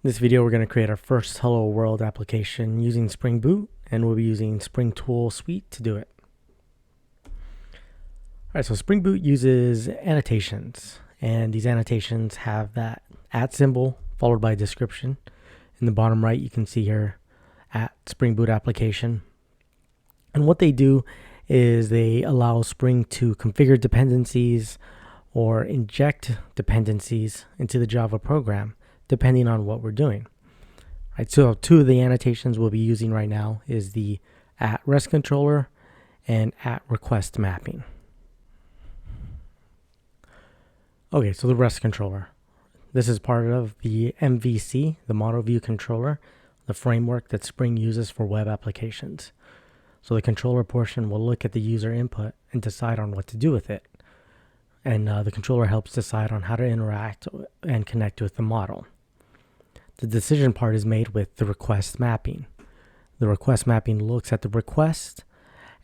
In this video, we're going to create our first Hello World application using Spring Boot, and we'll be using Spring Tool Suite to do it. All right, so Spring Boot uses annotations, and these annotations have that @ symbol followed by a description. In the bottom right, you can see here @Spring Boot application. And what they do is they allow Spring to configure dependencies or inject dependencies into the Java program, depending on what we're doing. Right, so two of the annotations we'll be using right now is the @REST controller and @request mapping. Okay, so the REST controller. This is part of the MVC, the Model View Controller, the framework that Spring uses for web applications. So the controller portion will look at the user input and decide on what to do with it. And the controller helps decide on how to interact and connect with the model. The decision part is made with the request mapping. The request mapping looks at the request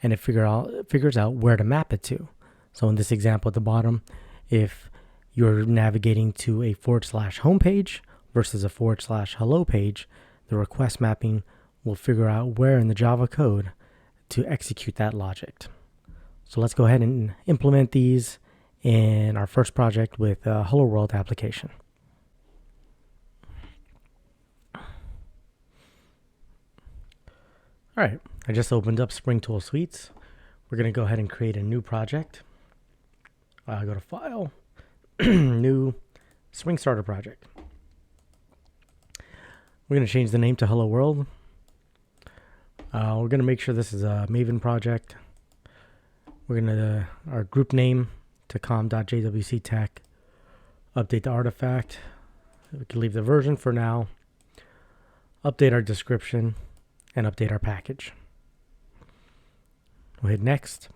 and it figures out where to map it to. So in this example at the bottom, if you're navigating to a /home page versus a /hello page, the request mapping will figure out where in the Java code to execute that logic. So let's go ahead and implement these in our first project with a Hello World application. All right, I just opened up Spring Tool Suites. We're going to go ahead and create a new project. Go to File, New, Spring Starter Project. We're going to change the name to Hello World. We're going to make sure this is a Maven project. We're going to our group name to com.jwctech. Update the artifact. We can leave the version for now. Update our description and update our package. We'll hit next.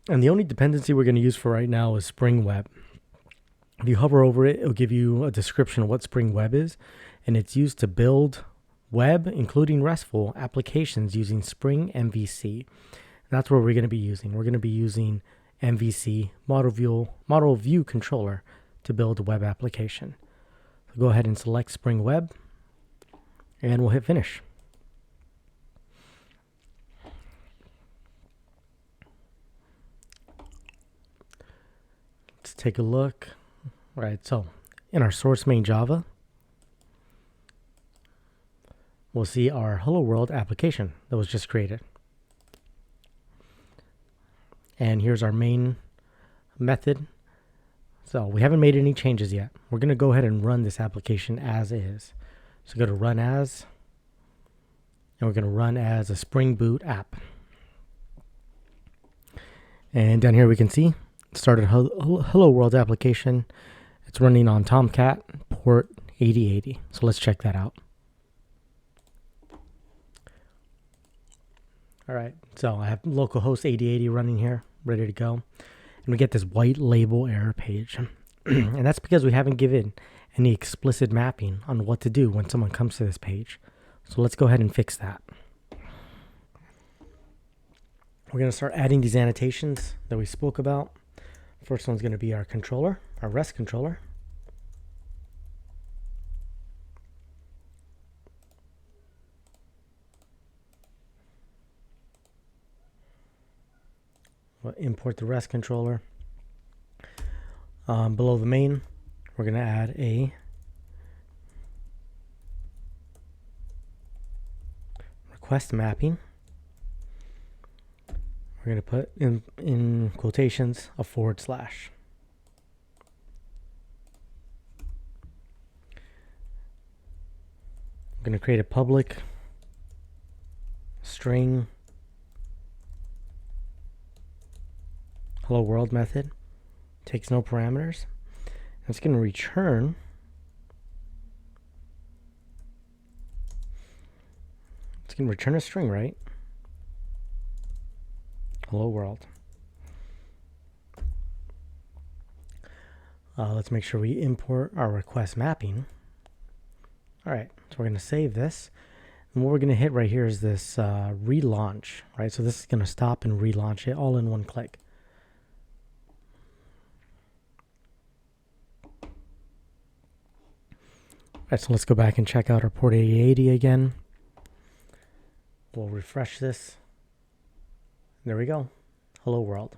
And the only dependency we're going to use for right now is Spring Web. If you hover over it, it'll give you a description of what Spring Web is, and it's used to build web, including RESTful applications using Spring MVC. That's what we're going to be using. We're going to be using MVC, Model View Controller, to build a web application. So go ahead and select Spring Web, and we'll hit Finish. Let's take a look. All right, so in our source main Java, we'll see our Hello World application that was just created. And here's our main method. So we haven't made any changes yet. We're going to go ahead and run this application as is. So go to Run As, and we're going to run as a Spring Boot app. And down here we can see it started Hello World application. It's running on Tomcat port 8080. So let's check that out. All right, so I have localhost 8080 running here, ready to go. And we get this white label error page. And that's because we haven't given any explicit mapping on what to do when someone comes to this page. So let's go ahead and fix that. We're going to start adding these annotations that we spoke about. First one's going to be our controller, our REST controller. We'll import the REST controller. Below the main, we're going to add a request mapping. We're going to put in quotations a /. We're going to create a public string Hello World method. Takes no parameters. And it's going to return a string, right? Hello World. Let's make sure we import our request mapping. All right, so we're going to save this. And what we're going to hit right here is this relaunch, right? So this is going to stop and relaunch it all in one click. Alright, so let's go back and check out our port 8080 again. We'll refresh this. There we go. Hello world.